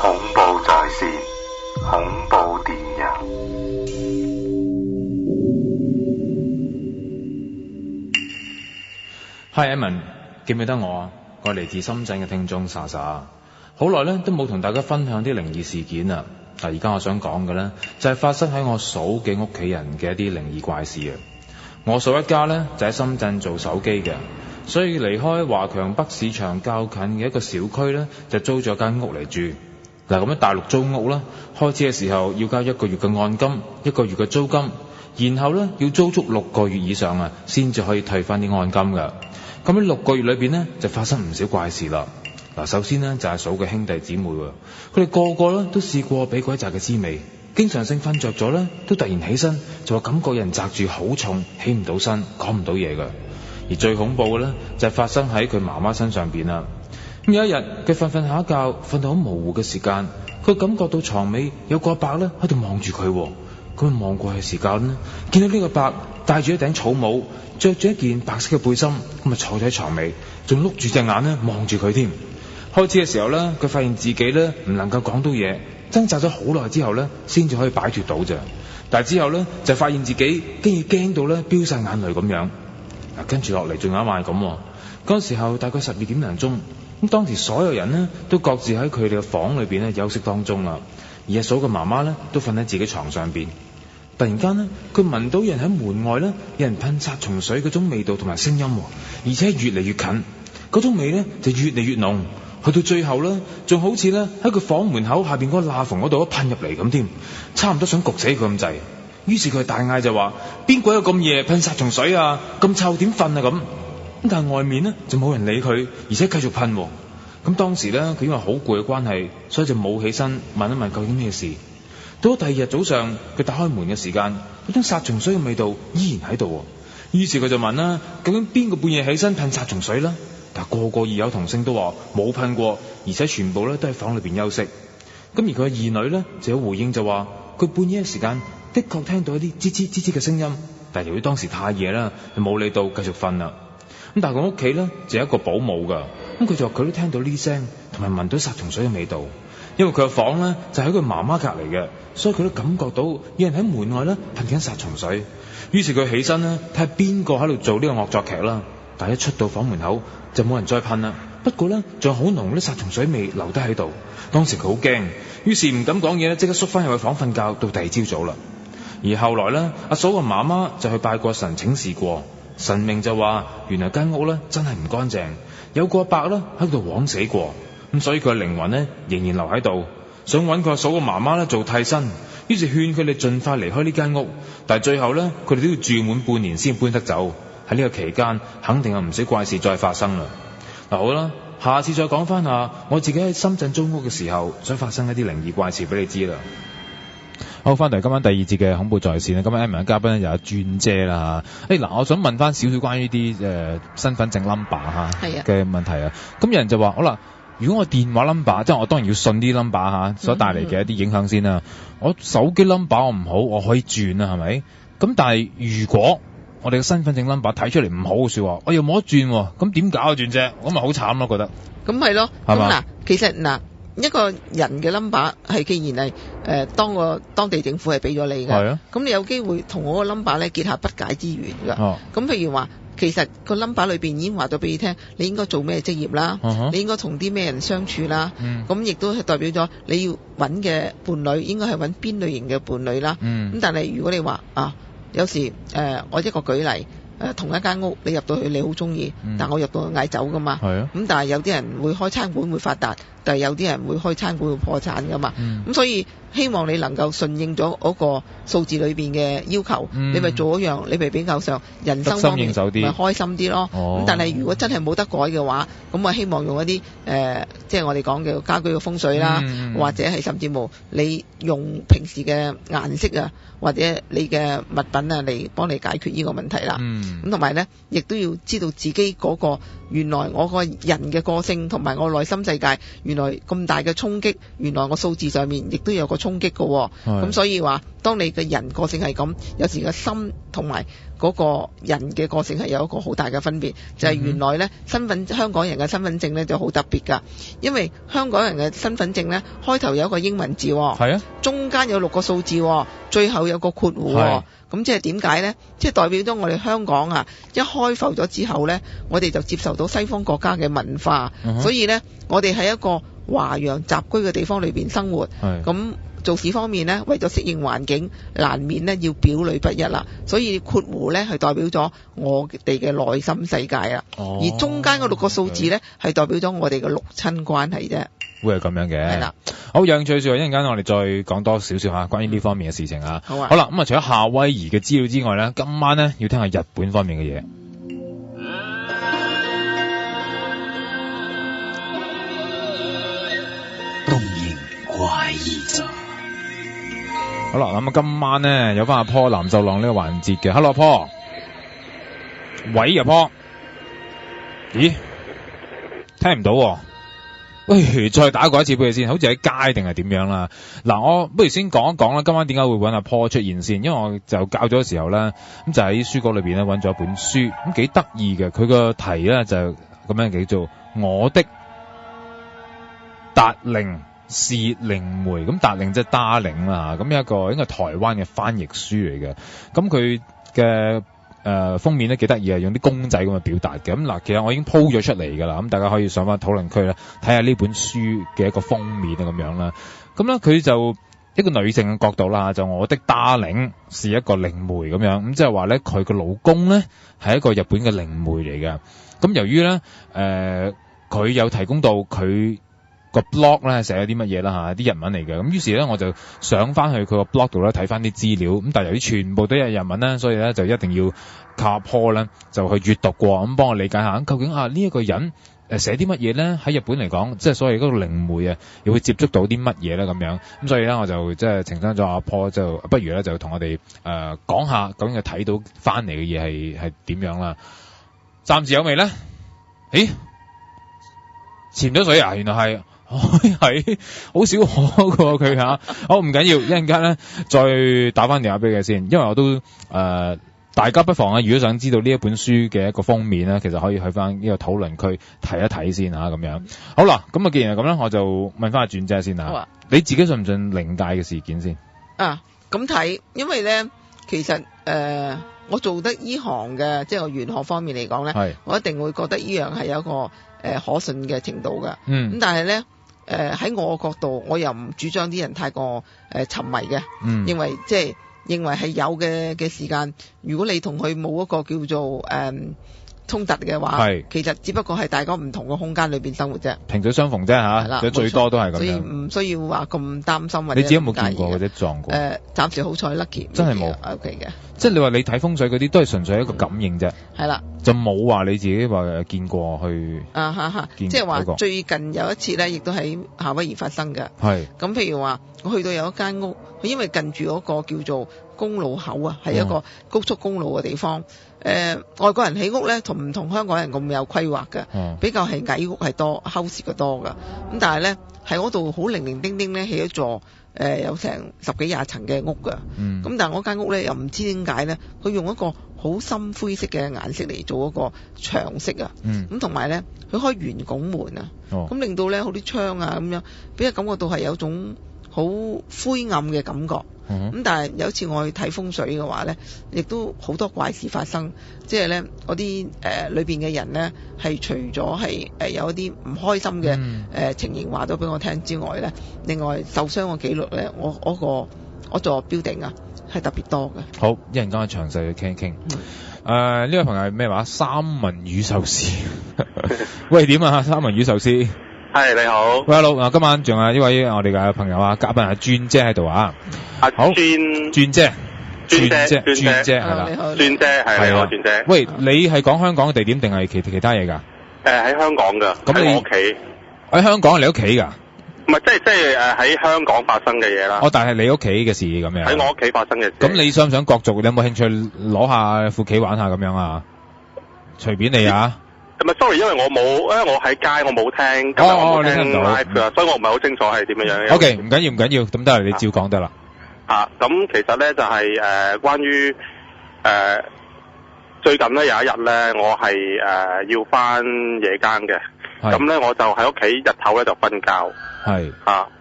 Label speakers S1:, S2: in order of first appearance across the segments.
S1: 恐怖在線，恐怖電影。
S2: Hi Evan， 記唔記得我啊？我係嚟自深圳嘅聽眾莎莎，好耐咧都冇同大家分享啲靈異事件啊！但而家我想講嘅咧，就係發生喺我嫂嘅屋企人嘅一啲靈異怪事啊！我嫂一家咧就喺深圳做手機嘅，所以離開華強北市場較近嘅一個小區咧，就租咗間屋嚟住。嗱，咁喺大陸租屋啦，開始嘅時候要交1個月嘅按金，1個月嘅租金，然後咧要租足6個月以上啊，先至可以退翻啲按金噶。咁喺6個月裏邊呢，就發生唔少怪事啦。嗱，首先呢，就係嫂嘅兄弟姊妹，佢哋個個咧都試過俾鬼責嘅滋味，經常性瞓着咗咧都突然起身，就話感覺有人擲住好重，起唔到身，講唔到嘢噶。而最恐怖嘅咧就係發生喺佢媽媽身上邊啦。咁有一日佢瞓下一覺，瞓到好模糊嘅時間，佢感覺到床尾有個阿伯咧喺度望住佢。咁望過去時間呢，見到呢個伯戴住一頂草帽，着住一件白色嘅背心，咁啊坐喺床尾，仲碌住隻眼咧望住佢添。開始嘅時候咧，佢發現自己咧唔能夠講到嘢，掙扎咗好耐之後咧，先至可以擺脫到咋。但係之後咧就發現自己竟然驚到咧飆晒眼淚咁樣。嗱，跟住落嚟仲有一晚咁，嗰時候大概12點零鐘，咁當時所有人呢都各自喺佢哋嘅房裏邊咧休息當中啦，而阿嫂嘅媽媽咧都瞓喺自己床上邊。突然間呢，佢聞到有人喺門外呢，有人噴殺蟲水嗰種味道同埋聲音，而且越嚟越近，嗰種味呢就越嚟越濃，去到最後呢，仲好似呢喺佢房門口下邊嗰個罅縫嗰度都噴入嚟咁添，差唔多想焗死佢咁滯。於是佢大嗌就話：邊鬼有咁夜噴殺蟲水啊？咁臭點瞓啊？咁但係外面呢就冇人理佢，而且繼續噴。咁當時呢，佢因為好攰嘅關係，所以就冇起身問一問究竟咩事。到咗第二日早上，佢打開門嘅時間，嗰種殺蟲水嘅味道依然喺度。於是佢就問啦：究竟邊個半夜起身噴殺蟲水啦？但係個個異口同聲都話冇噴過，而且全部咧都喺房裏邊休息。咁而佢嘅二女咧就有回應就話：佢半夜嘅時間的確聽到一啲吱吱吱吱嘅聲音，但係由於當時太夜啦，就冇理到繼續瞓啦。咁但係佢屋企咧就有一個保姆噶，咁佢就話佢都聽到呢聲，同埋聞到殺蟲水嘅味道。因為佢嘅房咧就喺佢媽媽隔籬嘅，所以佢都感覺到有人喺門外咧噴緊殺蟲水。於是佢起身咧睇下邊個喺度做呢個惡作劇啦。但係一出到房門口就冇人再噴啦。不過咧仲有好濃啲殺蟲水味留低喺度。當時佢好驚，於是唔敢講嘢咧，即刻縮翻入去房瞓覺，到第二朝早啦。而後來咧，阿嫂嘅媽媽就去拜過神請示過，神明就話原來間屋咧真係唔乾淨，有個阿伯咧喺度枉死過。咁所以佢嘅靈魂呢仍然留喺度，想揾佢阿嫂嘅媽媽咧做替身，於是勸佢哋盡快離開呢間屋。但係最後呢，佢哋都要住滿半年先搬得走。喺呢個期間，肯定有唔少怪事再發生啦。嗱，好啦，下次再講翻下我自己喺深圳租屋嘅時候所發生一啲靈異怪事俾你知啦。好，翻嚟今晚第二節嘅恐怖在線啦。今晚 Emma 嘅嘉賓咧又有專姐啦嚇。嗱，我想問翻少少關於啲身份證 number 嚇嘅問題啊。咁有人就話好啦。如果我電話 number， 即係我當然要信啲 number 嚇所帶嚟嘅一啲影響先啦。我手機 number 我唔好，我可以轉啊，係咪？咁但係如果我哋嘅身份證 number 睇出嚟唔好嘅説話，我又冇得轉喎，咁點搞啊轉啫？咁咪好慘咯，覺得。
S3: 咁係咯，咁嗱，其實嗱一個人嘅 number 係既然係當地政府係俾咗你嘅，咁你有機會同我個 number 咧結下不解之緣㗎。咁譬如話。其實個 number 裏邊已經話到俾你聽，你應該做咩職業啦，你應該同啲咩人相處啦，咁亦都係代表咗你要揾嘅伴侶應該係揾邊類型嘅伴侶啦。咁但係如果你話有時我一個舉例，同一間屋你入到去你好中意，但我入到去嗌走噶嘛。咁但係有啲人會開餐館會發達，但係有啲人會開餐館會破產噶嘛。咁所以希望你能夠順應咗嗰個數字裏邊嘅要求，你咪做一樣，你咪比較上人生方面咪開心啲咯。咁但係如果真係冇得改嘅話，咁我希望用一啲即係我哋講嘅家居嘅風水啦，或者係甚至乎你用平時嘅顏色啊，或者你嘅物品啊嚟幫你解決呢個問題啦。咁同埋咧，亦都要知道自己嗰個原來我個人嘅個性同埋我內心世界，原來咁大嘅衝擊，原來個數字上面亦都有個衝擊嘅。咁所以話，當你嘅人個性係咁，有時個心同埋嗰個人嘅個性係有一個好大嘅分別，就係原來呢香港人嘅身份證呢就好特別㗎，因為香港人嘅身份證呢，開頭有一個英文字，係啊，中間有6個數字，最後有個括弧，咁即係點解呢？即係代表咗我哋香港啊，一開埠咗之後呢，我哋就接受到西方國家嘅文化，所以呢，我哋喺一個華洋雜居嘅地方裏邊生活，咁做事方面呢，為咗適應環境，難免呢要表裏不一啦。所以括弧呢係代表咗我哋嘅內心世界啦，而中間嗰6個數字呢係代表咗我哋嘅陸親關係啫。
S2: 會係咁樣嘅，
S3: 係啦。
S2: 好，有興趣嘅話，一陣間我哋再講多少少關於呢方面嘅事情啊。好啦，咁除咗夏威夷嘅資料之外呢，今晚呢要聽下日本方面嘅嘢。
S4: 東瀛怪異集。
S2: 好啦，咁今晚呢有翻阿坡藍就浪呢個環節嘅。Hello， 阿坡。喂，阿坡。咦？聽唔到喎。喂，再打過一次俾佢先，好似喺街定係點樣啦？嗱，我不如先講一講啦，今晚點解會揾阿 Paul 出現先？因為我就教咗嘅時候咧，咁就喺書局裏邊咧揾咗一本書，咁幾得意嘅。佢個題咧就咁樣叫做我的達令是靈媒，咁達令即係 Darling 啦，咁一個應該係台灣嘅翻譯書嚟嘅，咁佢嘅封面咧幾得意啊，用啲公仔咁嘅表達嘅。咁嗱，其實我已經鋪咗出嚟㗎啦，咁大家可以上翻討論區咧睇下呢本書嘅一個封面啊咁樣啦。咁咧佢就一個女性嘅角度啦，就我的 Darling 是一個靈媒咁樣，咁即係話咧佢個老公咧係一個日本嘅靈媒嚟嘅。咁由於咧佢有提供到佢個 blog 咧寫咗啲乜嘢啦啲日文嚟嘅，咁於是咧我就上翻去佢個 blog 度咧睇翻啲資料，咁但係由於全部都係日文咧，所以咧就一定要靠阿 Paul 咧就去閱讀過，咁幫我理解下究竟呢一個人寫啲乜嘢咧，喺日本嚟講即係所謂嗰個靈媒啊，又會接觸到啲乜嘢咧咁樣，咁所以咧我就即係情商咗阿 Paul，就不如咧就同我哋講下究竟佢睇到翻嚟嘅嘢係點樣啦。暫時有未咧？咦？潛咗水啊？原來係。係好少可過佢吓，好唔緊要，一陣間咧再打翻電話俾佢先，因為我都大家不妨啊，如果想知道呢一本書嘅一個封面咧，其實可以去翻呢個討論區睇一睇先吓，咁樣。好啦，咁啊既然係咁咧，我就問翻阿轉姐先吓。好啊。你自己信唔信靈界嘅事件先？啊，咁睇，因為咧其實我做得呢行嘅，即係我玄學方面嚟講咧，我一定會覺得呢樣係有一個可信嘅程度噶。咁但係咧。喺我角度，我又唔主張啲人太過沉迷嘅，認為係有嘅時間，如果你同佢冇一個叫做衝突嘅話，其實只不過係大家唔同嘅空間裏邊生活啫，萍水相逢啫嚇，最多都係咁樣，所以唔需要話咁擔心或者。你自己有冇見過或者撞過？暫時好彩 lucky， 真係冇 OK 嘅。即係你話你睇風水嗰啲都係純粹一個感應啫，係啦，就冇話你自己話見過去即係話最近有一次咧，亦都喺夏威夷發生嘅。係咁，譬如話我去到有一間屋，佢因為近住嗰個叫做公路口啊，係一個高速公路嘅地方。外國人起屋咧，唔同香港人咁有規劃嘅，比較係矮屋係多 house 嘅多噶。咁但係咧喺嗰度好零零丁丁咧起咗座有成10幾20層嘅屋噶。咁但係我間屋咧又唔知點解咧，佢用一個好深灰色嘅顏色嚟做一個牆色啊。咁同埋咧佢開圓拱門啊，咁令到咧好啲窗啊咁樣，俾人感覺到係有種好灰暗嘅感覺。咁但係有一次我去睇風水嘅話咧，亦都好多怪事發生，即係咧嗰啲裏邊嘅人咧係除咗係有一啲唔開心嘅情形話咗俾我聽之外咧，另外受傷嘅記錄咧，我座 building 啊係特別多嘅。好，一陣間詳細去傾一傾。呢位朋友係咩話？三文魚壽司。喂，點啊？三文魚壽司。係你好，喂，hello，今晚仲有呢位我哋嘅朋友啊，嘉賓係轉姐喺度啊。好，轉姐係啦，轉姐係我轉姐。喂，你係講香港嘅地點定係其他嘢㗎？喺香港㗎。咁你屋企喺香港係你屋企㗎？唔係，即係喺香港發生嘅嘢啦。但係你屋企嘅事咁樣。喺我屋企發生嘅事。咁你想唔想角逐？你有冇興趣攞下副棋玩下咁樣啊？隨便你啊。咁
S5: 咪 sorry， 因為我喺街我冇聽，今日我冇聽 live 㗎，所以我唔係好清楚係點樣樣。
S2: OK， 唔緊要，咁得啦，你照講得啦。
S5: 咁其實咧就係關於最近咧有一日咧，我係要返夜更嘅，咁咧我就喺屋企日頭咧就瞓覺。係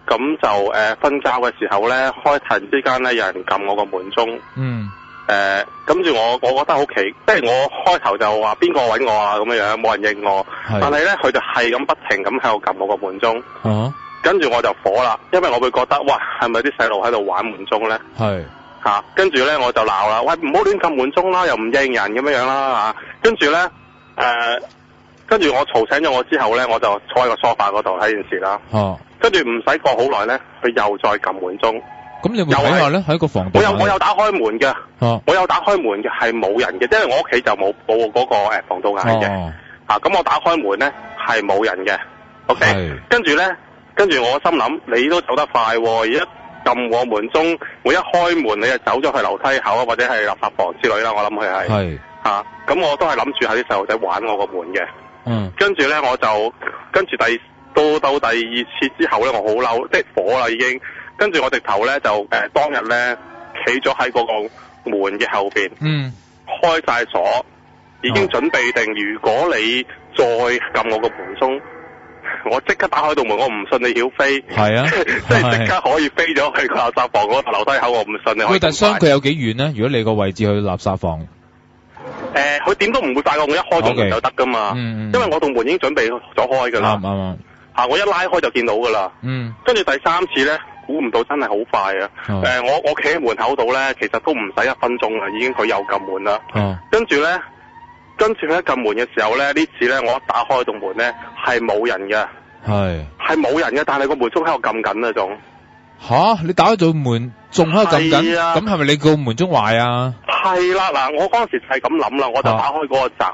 S5: 咁就瞓覺嘅時候咧，開突然之間咧有人撳我個門鐘。跟住我覺得好奇，即係我開頭就話邊個搵我啊咁樣，冇人應我。但係咧佢就係咁不停咁喺度撳我個門鐘。跟住我就火啦，因為我會覺得哇，係咪啲細路喺度玩門鐘咧？跟住咧我就鬧啦，喂，唔好亂撳門鐘啦，又唔應人咁樣啦跟住咧跟住我嘈醒咗我之後咧，我就坐喺個梳化嗰度睇電視啦。跟住唔使過好耐咧，佢又再撳門鐘。咁你有冇睇下咧？喺個房度。我有打開門嘅。我有打開門嘅，係冇人嘅，因為我屋企就冇報嗰個防盜眼嘅。咁我打開門咧係冇人嘅。OK。跟住我心諗，你都走得快喎！而家撳我門鐘，我一開門你就走咗去樓梯口啊，或者係垃圾房之類啦。我諗佢係。咁我都係諗住係啲細路仔玩我個門嘅。跟住咧我就跟住到第二次之後咧，我好嬲，即係火啦已經。跟住我直頭咧就當日咧企咗喺嗰個門嘅後邊，開晒鎖，已經準備定，如果你再撳我個門鐘，我即刻打開道門，我唔信你曉飛。係啊，即係即刻可以飛咗去個垃圾房嗰個樓梯口，我唔信你。喂，
S2: 但係相距有幾遠咧？如果你個位置去垃圾房？
S5: 佢點都唔會快過我一開道門就得噶嘛。因為我道門已經準備咗開噶啦。啱。我一拉開就見到噶啦。跟住第三次咧，估唔到真係好快啊！我企喺門口度咧，其實都唔使1分鐘啦，已經佢又撳門啦。跟住咧撳門嘅時候咧，呢次咧我一打開道門咧係冇人嘅。係冇人嘅，但係個門鐘喺度撳緊啊仲。
S2: 你打開道門仲喺度撳緊？咁係咪你個門鐘壞啊？係
S5: 啦，嗱，我嗰陣時就係咁諗啦，我就打開嗰個閘。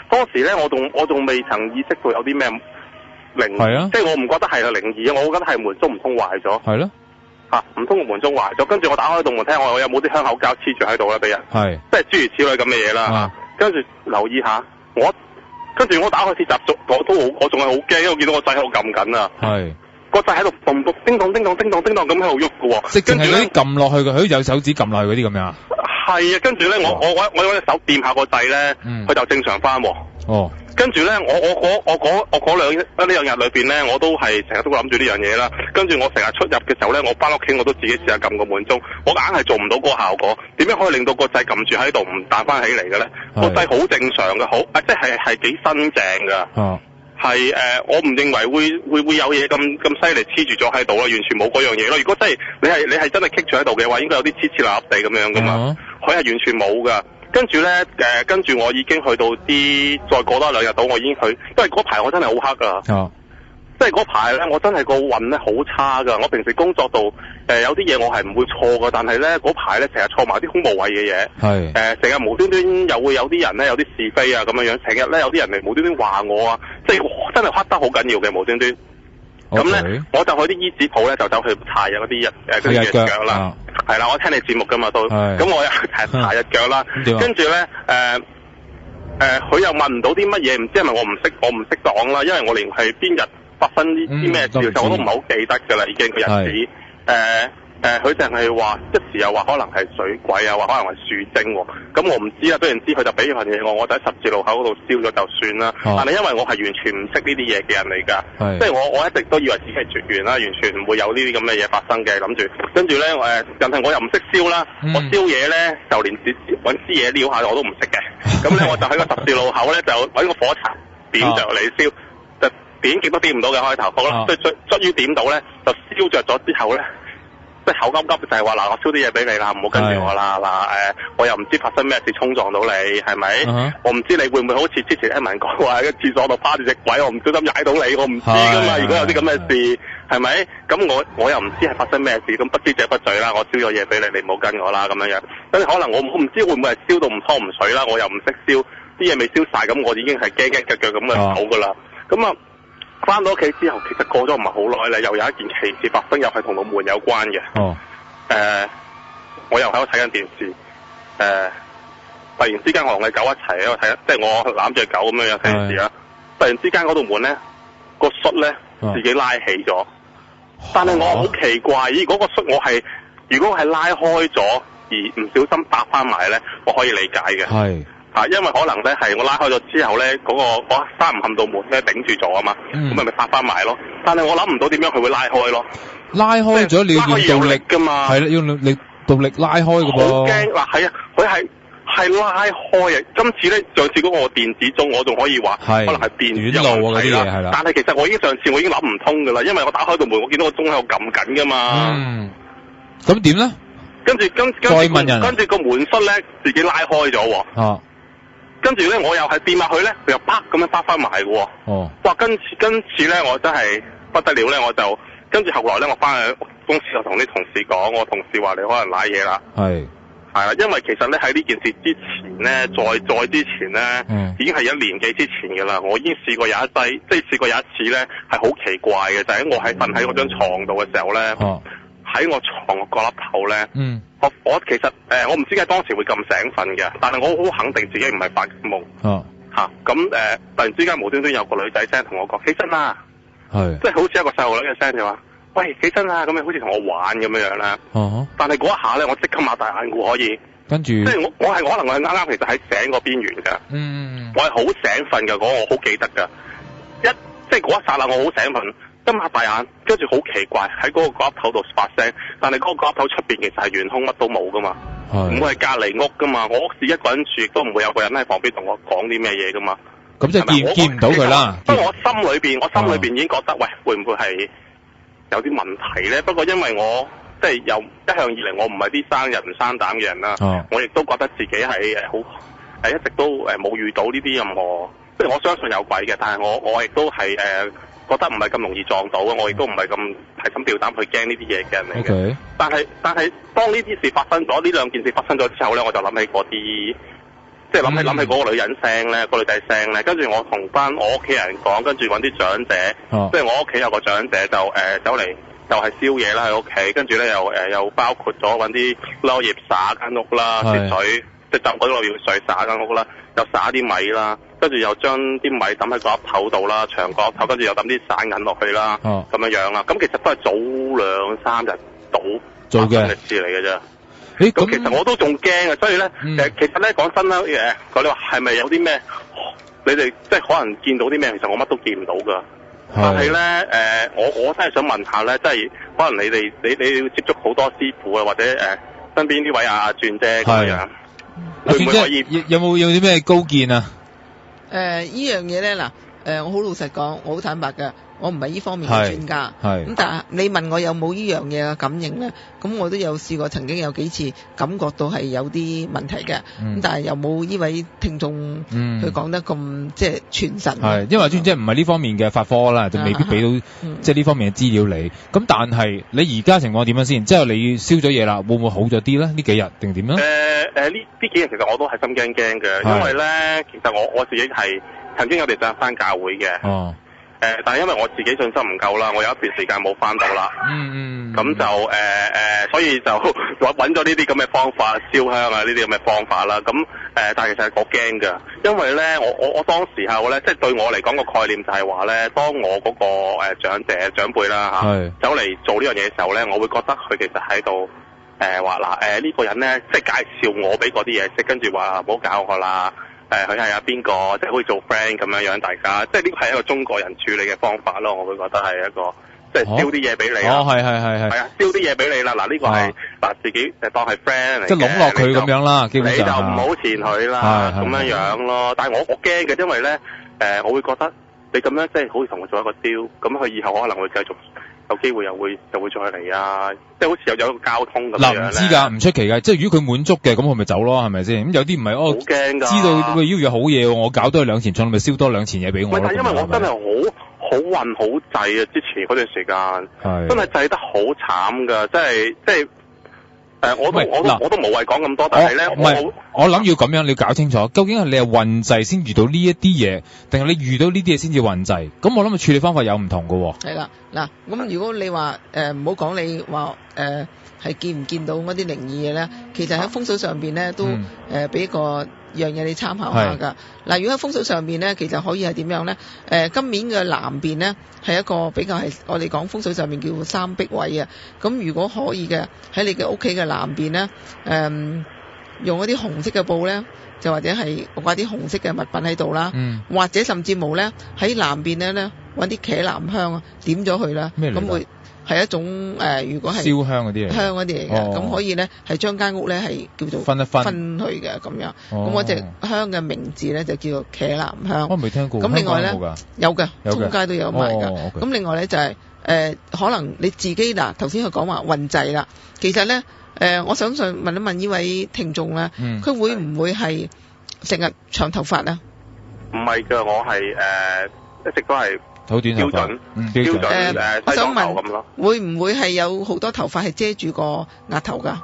S5: 當時咧我仲未曾意識到有啲咩靈異，即係我唔覺得係靈異，我覺得係門鐘唔通壞咗。係咯。唔通個門鐘壞咗？跟住我打開道門睇下我有冇啲香口膠黐住喺度啦，俾人。即係諸如此類咁嘅嘢啦。跟住留意下，跟住我打開鐵閘，我仲係好驚，因為我見到個掣喺度撳緊啊。個掣喺度咚咚叮當叮當叮當叮當咁喺度喐嘅喎。
S2: 跟住咧撳落去嘅，佢有手指撳落去嗰啲咁樣。
S5: 係啊，跟住咧我用隻手掂下個掣咧，佢就正常翻。跟住咧，我嗰兩日裏邊咧，我都係成日都會諗住呢樣嘢啦。跟住我成日出入嘅時候咧，我翻屋企我都自己試下撳個門鐘，我硬係做唔到嗰個效果。點樣可以令到個掣撳住喺度唔彈翻起嚟嘅咧？個掣好正常嘅，即係幾新淨㗎。我唔認為會有嘢咁犀利黐住咗喺度啦，完全冇嗰樣嘢咯。如果真係你係真係棘住喺度嘅話，應該有啲黐立地咁樣噶嘛。佢係完全冇㗎。跟住咧，跟住我已經去到再過多2日到，我已經去，因為嗰排我真係好黑㗎。即係嗰排咧，我真係個運咧好差㗎。我平時工作度有啲嘢我係唔會錯㗎，但係咧嗰排咧成日錯埋啲好無謂嘅嘢。成日無端端又會有啲人咧有啲是非啊咁樣樣，成日咧有啲人嚟無端端話我啊，即係真係黑得好緊要嘅無端端。咁咧我就去啲醫紙鋪咧，就走去搽嗰啲日腳啦。係啦，我聽你節目㗎嘛都。咁我又搽日腳啦。跟住咧佢又問唔到啲乜嘢，唔知係咪我唔識講啦，因為我連係邊日發生啲咩事，其實我都唔係好記得㗎啦，已經個日子。佢淨係話一時又話可能係水鬼啊，話可能係樹精喎。咁我唔知啦，雖然知佢就俾份嘢我就喺十字路口嗰度燒咗就算啦。但係因為我係完全唔識呢啲嘢嘅人嚟㗎，即係我一直都以為自己係絕緣啦，完全唔會有呢啲咁嘅嘢發生嘅，諗住。跟住咧近係我又唔識燒啦，我燒嘢咧就連揾支嘢撩下我都唔識嘅。咁咧我就喺個十字路口咧就揾個火柴點着嚟燒，就點極都點唔到嘅開頭。好啦，終於點到咧，就燒着咗之後咧。即係口急急就係話嗱，我燒啲嘢俾你啦，唔好跟住我啦我又唔知發生咩事衝撞到你係咪？我唔知你會唔會好似之前聽聞講話喺廁所度趴住隻鬼，我唔小心踩到你，我唔知噶嘛。如果有啲咁嘅事係咪？咁我又唔知係發生咩事，咁不知者不罪啦。我燒咗嘢俾你，你唔好跟我啦咁樣樣。跟住可能我唔知會唔會係燒到唔湯唔水啦，我又唔識燒，啲嘢未燒晒，咁我已經係驚驚腳咁嘅走噶啦。咁啊翻到屋企之後，其實過咗唔係好耐咧，又有一件奇事發生，又係同個門有關嘅。我又喺度睇緊電視，突然之間我同隻狗一齊喺度睇，即係我攬住隻狗咁樣睇電視啦。突然之間嗰道門咧個恤咧自己拉起咗，但係我好奇怪，咦嗰個恤如果我係拉開咗而唔小心搭翻埋咧，我可以理解嘅。係。因為可能咧係我拉開咗之後咧，嗰閂唔冚道門咧頂住咗啊嘛，咁咪搭翻埋咯。但係我諗唔到點樣佢會拉開咯。拉開咗你要用力㗎嘛？係啦，要動力拉開㗎噃。好驚嗱，係啊，佢係拉開啊！今次咧上次嗰個電子鐘我仲可以話，可能係電短路啊嗰啲嘢係啦。但係其實我上次我已經諗唔通㗎啦，因為我打開道門，我見到個鐘喺度撳緊㗎嘛。咁點咧？跟住再問人，跟住個門栓咧自己拉開咗喎。跟住咧，我又係掂下佢咧，佢又啪咁樣翻埋嘅喎。哦。哇！今次咧，我真係不得了咧，我就跟住後來咧，我翻去公司就同啲同事講，我同事話你可能瀨嘢啦。係啦，因為其實咧喺呢件事之前咧，再之前咧，已經係1年幾之前嘅啦。我已經試過有一次咧係好奇怪嘅，就係我係瞓喺嗰張床度嘅時候咧，喺我床個角落頭咧。我其實我唔知點解當時會咁醒瞓嘅，但係我好肯定自己唔係發夢。咁突然之間無端端有個女仔聲同我講起身啦，即係好似一個細路女嘅聲就話，喂起身啦，咁樣好似同我玩咁樣啦。但係嗰一下咧，我即刻擘大眼顧可以，跟住即係我係可能我係啱啱其實喺醒個邊緣㗎。我係好醒瞓㗎，我好記得㗎。即係嗰一剎那我好醒瞓。一擘大眼，跟住好奇怪喺嗰個角落頭度發聲，但係嗰個角落頭出邊其實係懸空，乜都冇噶嘛，唔會係隔離屋噶嘛，我屋企一個人住，亦都唔會有個人喺旁邊同我講啲咩嘢噶嘛。咁即係見唔到佢啦。不過我心裏邊已經覺得，喂，會唔會係有啲問題咧？不過因為我即係由一向以嚟，我唔係啲生人唔生膽嘅人啦，我亦都覺得自己係一直都冇遇到呢啲任何，即係我相信有鬼嘅，但係我亦都係覺得唔係咁容易撞到嘅，我亦都唔係咁提心吊膽去驚呢啲嘢嘅人嚟嘅。Okay. 但係當呢啲事發生咗，呢兩件事發生咗之後咧，我就諗起嗰啲，即係諗起嗰個女人聲咧，個女仔聲咧，跟住我同翻我屋企人講，跟住揾啲長者，即係我屋企有個長者就走嚟就係燒嘢啦喺屋企，跟住咧又包括咗揾啲撈葉灑間屋啦，啲水即係浸嗰啲撈葉水灑間屋啦，又灑啲米啦。跟住又將啲米抌喺個盒頭度啦，牆角頭，跟住又抌啲散銀落去啦，咁樣啦。咁其實都係早2-3日到做嘅事嚟嘅啫。咁其實我都仲驚啊，所以咧其實咧講真啦，你話係咪有啲咩？你哋即係可能見到啲咩？其實我乜都見唔到㗎。但係咧我真係想問下咧，即係可能你要接觸好多師傅啊，或者身邊呢位阿轉姐咁樣，會唔會可以有冇啲咩高見啊？
S3: 依樣嘢咧嗱，我好老實講，我好坦白㗎，我唔係呢方面嘅專家。咁但係你問我有冇依樣嘢嘅感應咧？咁我都有試過，曾經有幾次感覺到係有啲問題嘅。咁但係又冇呢位聽眾佢講得咁即係全神。係，
S2: 因為專姐唔係呢方面嘅法科啦，就未必俾到即係呢方面嘅資料你。咁但係你而家情況點樣先？即係你燒咗嘢啦，會唔會好咗啲咧？呢幾日定點樣？
S5: 呢幾日其實我都係心驚驚嘅，因為咧其實我自己係曾經有哋上翻教會嘅。但係因為我自己信心唔夠啦，我有一段時間冇翻到啦。咁就所以就揾咗呢啲咁嘅方法，燒香啊呢啲咁嘅方法啦。咁但係其實係我驚㗎，因為咧我當時候咧，即係對我嚟講個概念就係話咧，當我嗰個長輩啦走嚟做呢樣嘢嘅時候咧，我會覺得佢其實喺度話嗱呢個人咧，即係介紹我俾嗰啲嘢食，跟住話唔好搞我啦。佢係邊個，即係好似做 friend 咁樣大家，即係呢個係一個中國人處理嘅方法咯。我會覺得係一個，即係燒啲嘢俾你啦。係啊，燒啲嘢俾你啦。嗱呢個係自己當係 friend 嚟嘅，即係籠絡佢咁樣啦。基本上你就唔好纏佢啦，咁樣咯。但係我驚嘅，因為咧我會覺得你咁樣即係好似同佢做一個 deal，咁佢以後可能會繼續。有機會又會再嚟啊！即係好似有一個交通咁樣咧。嗱，唔知㗎，唔出奇㗎。即係如果佢滿足嘅，咁佢咪走咯，係咪先？咁有啲唔係，好驚㗎。知道佢要好嘢喎，我搞多佢2錢菜，咪燒多2錢嘢俾我。但係因為我真係好運好滯啊！之前嗰段時間，真係滯得好慘㗎，即係。我都無謂講咁多，但係咧，我諗要咁樣，你要搞清楚，究竟係你係運滯先遇到呢一啲嘢，定係你遇到呢啲嘢先至運滯？咁我諗處理方法有唔同㗎喎。係啦，嗱，咁如果你話唔好講你話
S3: 係見唔見到嗰啲靈異嘢咧？其實喺風水上邊咧都俾個樣嘢你參考下㗎。嗱，如果喺風水上邊咧，其實可以係點樣咧？今年嘅南邊咧係一個比較係我哋講風水上面叫三碧位啊。咁如果可以嘅喺你嘅屋企嘅南邊咧，用一啲紅色嘅布咧，就或者係掛啲紅色嘅物品喺度啦，或者甚至冇咧喺南邊咧揾啲茄南香啊，點咗佢啦，咁會係一種如果係燒香嗰啲嚟嘅，咁可以咧係將間屋咧係叫做分去嘅咁樣。咁嗰隻香嘅名字咧就叫做茄南香。我未聽過。咁另外咧有嘅，通街都有賣㗎。咁另外咧就係可能你自己嗱頭先佢講話運滯啦，其實咧我想問一問呢位聽眾咧，佢會唔會係成日長頭髮啊？
S5: 唔係㗎，我係一直都係好短頭髮，標準
S3: 我想問咁咯，會唔會係有好多頭髮係遮住個額頭㗎？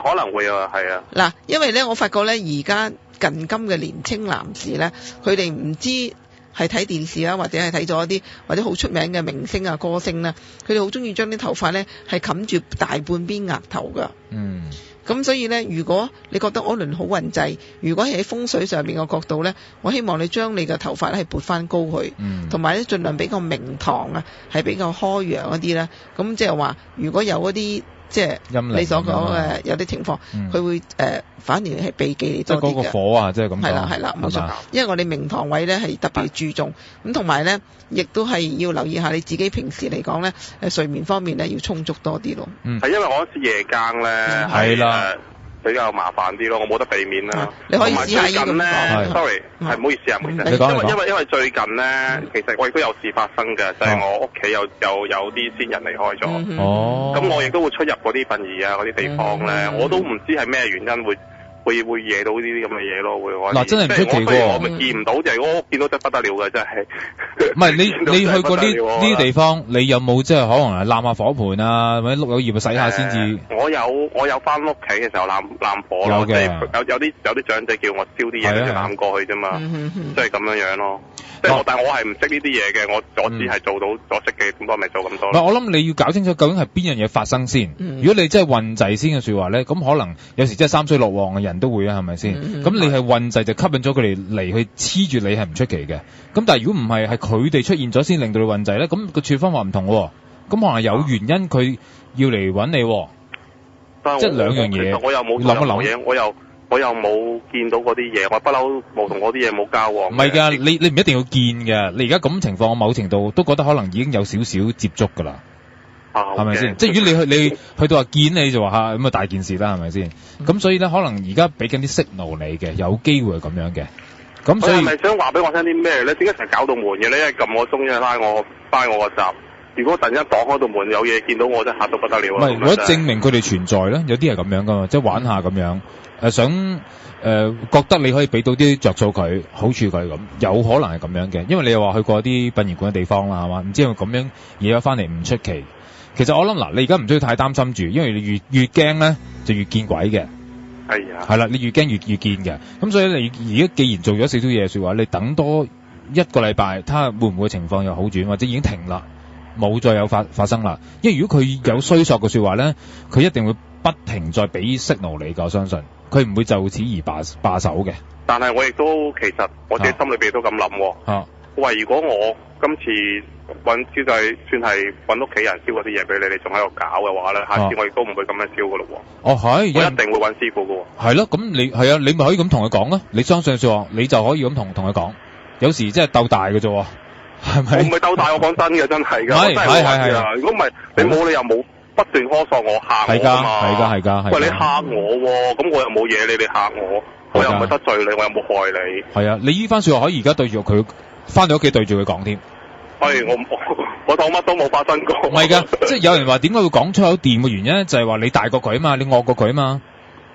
S5: 可能會啊，係啊。嗱，
S3: 因為咧我發覺咧而家近今嘅年青男士咧，佢哋唔知係睇電視啦，或者係睇咗一啲或者好出名嘅明星啊、歌星啦，佢哋好中意將啲頭髮咧係冚住大半邊額頭㗎。咁所以咧，如果你覺得嗰輪好運滯，如果係喺風水上面嘅角度咧，我希望你將你嘅頭髮咧係撥翻高去，同埋咧盡量比較明堂啊，係比較開揚一啲咧。咁即係話，如果有嗰啲即係你所講嘅有啲情況，佢會反而係避忌你多啲嘅。即係嗰個火啊，即係咁講。係啦，冇錯。因為我哋明堂位咧係特別注重，咁同埋咧亦都係要留意下你自己平時嚟講咧睡眠方面咧要充足多啲咯。係
S5: 因為我嗰時夜更咧係啦。比較麻煩啲咯，我冇得避免啦。
S3: 你可以試下咁講。
S5: sorry，係唔好意思啊，唔好意思。因為最近咧，其實我亦都有事發生嘅，就係我屋企有啲先人離開咗。咁我亦都會出入嗰啲殯儀啊嗰啲地方咧，我都唔知係咩原因會惹到呢啲咁嘅嘢咯，會
S2: 嗱真係唔出奇喎。
S5: 我咪見唔到，就係我見到真係不得了嘅，真係。
S2: 唔係你去過呢啲地方，你有冇即係可能係攬下火盆啊，或者碌柚葉洗下先至？我有翻屋企嘅時候攬火咯，即係有啲長者叫我燒啲嘢就攬過去啫嘛，即係咁樣咯。即係但係我係唔識呢啲嘢嘅，我只係做到所識嘅咁多，咪做咁多。我諗你要搞清楚究竟係邊樣嘢發生先。如果你真係運滯先嘅説話咧，咁可能有時真係三衰六旺嘅人都會啊，係咪先？咁你係運滯就吸引咗佢哋嚟去黐住你係唔出奇嘅。咁但係如果唔係佢哋出現咗先令到你運滯咧，咁個處方話唔同喎。咁可能有原因佢要嚟揾你，即係兩樣嘢。我又冇諗一諗嘢，我又冇見到嗰啲嘢，我不嬲冇同嗰啲嘢冇交往。唔係㗎，你唔一定要見嘅。你而家咁情況，我某程度都覺得可能已經有少少接觸㗎啦。係咪先？即係如果你去到話見你就話嚇咁啊大件事啦，係咪先？咁所以咧，可能而家俾緊啲 signal你嘅，有機會係咁樣嘅。咁所以係咪想話俾我聽啲咩咧？點解成日搞到門嘅咧？因為撳我鐘，拉我個閘。如果突然間擋開道門有嘢見到我，真係嚇到不得了。唔係，我證明佢哋存在咧，有啲係咁樣噶嘛，即係玩下咁樣。想覺得你可以俾到啲着數佢，好處佢咁，有可能係咁樣嘅。因為你又話去過啲殯儀館嘅地方啦，係嘛？唔知係咪咁樣嘢咗翻嚟唔出奇。其實我諗嗱，你而家唔需要太擔心住，因為你越驚咧就越見鬼嘅。係啊。係啦，你越驚越見嘅。咁所以你而家既然做咗少少嘢嘅話，你等多一個禮拜，睇下會唔會情況有好轉，或者已經停啦，冇再有發生啦。因為如果佢有衰索嘅說話咧，佢一定會不停再俾 signal 你㗎，我相信佢唔會就此而罷手嘅。但係我亦都其實我自己心裏邊都咁諗喎。喂，如果我今次揾燒就算係揾屋企人燒嗰啲嘢俾你，你仲喺度搞嘅話咧，下次我亦都唔會咁樣燒㗎咯喎。係，我一定會揾師傅㗎喎。係咯，咁你係啊，你咪可以咁同佢講咯。你相信說話，你就可以咁同佢講。有時即係鬥大嘅啫喎，係咪？我唔係鬥大，我講真嘅，真係㗎。係。如果唔係，你冇理由冇不斷苛索我嚇我㗎嘛。係㗎。喂，你嚇我喎，咁我又冇嘢，你嚇我又唔係得罪你，我又冇害你。係啊，你依番説話可以而家對住佢。翻到屋企對住佢講添，我當乜都冇發生過。唔係㗎，即係有人話點解會講出口掂嘅原因，就係話你大過佢啊嘛，你惡過佢啊嘛，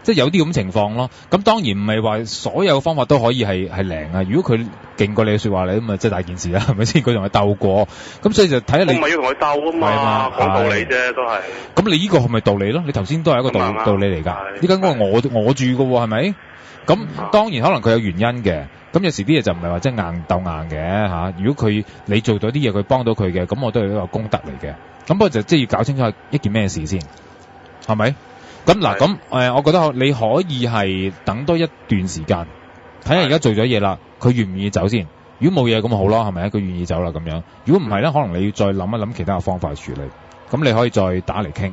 S2: 即係有啲咁情況咯。咁當然唔係話所有方法都可以係靈啊。如果佢勁過你嘅説話，你咁啊即係大件事啦，係咪先？佢同佢鬥過，咁所以就睇下你。我唔係要同佢鬥啊嘛，講道理啫都係。咁你呢個係咪道理咯？你頭先都係一個道理嚟㗎。呢間屋我住㗎喎，係咪？咁當然可能佢有原因嘅。咁有時啲嘢就唔係話真係硬鬥硬嘅嚇。如果你做咗啲嘢，佢幫到佢嘅，咁我都係一個功德嚟嘅。咁不過就即係要搞清楚一件咩事先。係咪？咁嗱，咁我覺得你可以係等多一段時間，睇下而家做咗嘢啦，佢願唔願意走先。如果冇嘢咁好咯，係咪？佢願意走啦咁樣。如果唔係咧，可能你要再諗一諗其他嘅方法去處理。咁你可以再打嚟傾。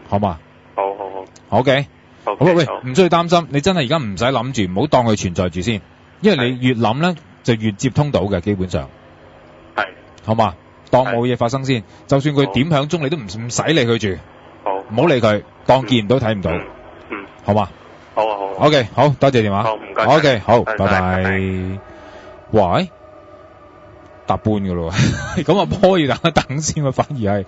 S2: 好嘛？好。OK。好，喂，唔需要擔心，你真係而家唔使諗住，唔好當佢存在住先，因為你越諗咧就越接通到嘅，基本上。係。好嘛？當冇嘢發生先，就算佢點響鐘，你都唔使理佢住。好。唔好理佢，當見唔到睇唔到。好嘛？好。OK，好多謝電話。好，唔該。OK，好，拜拜。喂，搭半噶咯，咁阿波要等一等先，反而係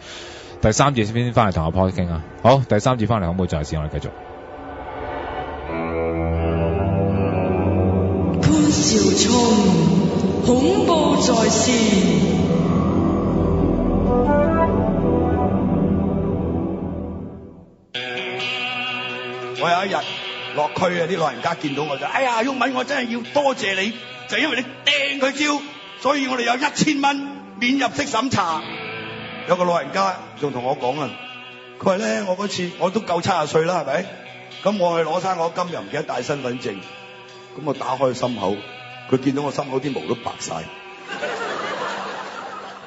S2: 第三節先翻嚟同阿波傾啊。好，第三節翻嚟可唔可以再試？我哋繼續。
S6: 潘紹聰，恐怖在線。
S7: 我有一日落區啊，啲老人家見到我就，哎呀，毓民，我真係要多謝你。就因為你掟佢蕉，所以我哋有1000蚊免入息審查。有個老人家仲同我講啊，佢話咧，我嗰次我都夠70歲啦，係咪？咁我去攞生果金又唔記得帶身份證，咁我打開心口，佢見到我心口啲毛都白晒，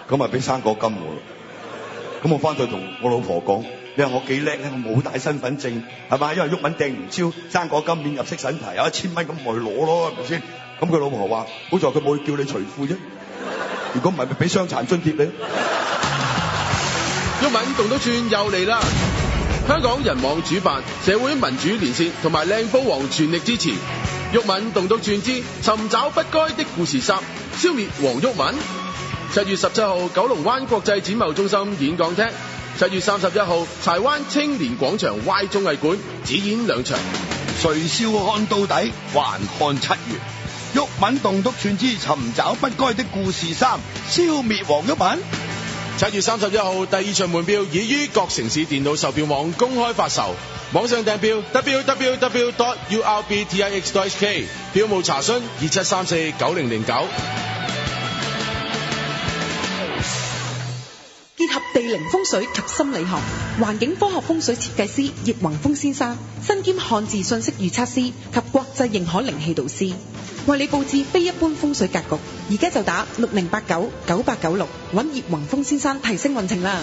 S7: 咁咪俾生果金我咯。咁我翻去同我老婆講，你話我幾叻咧？我冇帶身份證，係嘛？因為毓民掟完蕉，生果金免入息審查有1000蚊，咁我去攞咯，係咪先？咁佢老婆話：好在佢冇叫你除褲啫，如果唔係咪俾傷殘津貼你？
S8: 毓民棟篤串又嚟啦！香港人網主辦，社會民主連線同埋靚煲王全力支持。毓民棟篤串之尋找不該的故事3，消滅黃毓民。7月17號九龍灣國際展貿中心演講廳，7月31號柴灣青年廣場 Y 綜藝館只演2場。
S7: 誰笑看到底，還看7月。毓民棟篤串之尋找不該的故事3，消滅黃毓民。
S8: 7月31號第2場門票已於各城市電腦售票網公開發售，網上訂票 www.urbtix.hk， 票務查詢27349009。
S9: 結合地靈風水及心理學，環境科學風水設計師葉宏峰先生，身兼漢字信息預測師及國際認可靈氣導師，為你佈置非一般風水格局。而家就打60899896揾葉宏峰先生提升運程啦。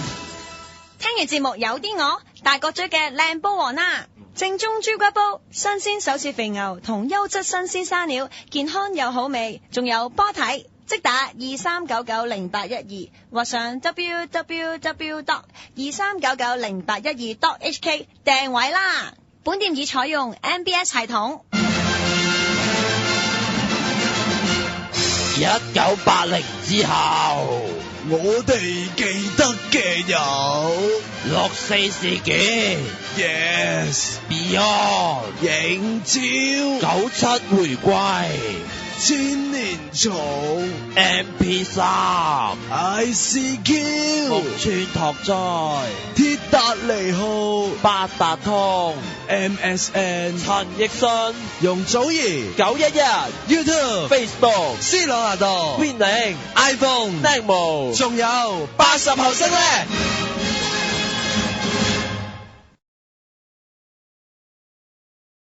S10: 聽完節目有啲我大角咀嘅靚煲王啦，正宗豬骨煲，新鮮手撕肥牛同優質新鮮沙料，健康又好味，仲有波體。即打23990812或上 www.23990812.hk 訂位啦。本店已採用 MBS 系統。
S11: 1980之後，
S12: 我哋記得嘅有
S11: 6.4事件
S12: ，Yes
S11: Beyond
S12: 影照
S11: 97回歸。
S12: 千年蟲
S11: MP3
S12: ICQ
S11: 木村拓哉
S12: 鐵達尼號
S11: 八達通
S12: MSN
S11: 陳奕迅
S12: 容祖兒
S11: 911 YouTube Facebook
S12: 斯朗拿度
S11: Winning
S12: iPhone
S11: Nemo
S12: 仲有80後生咧。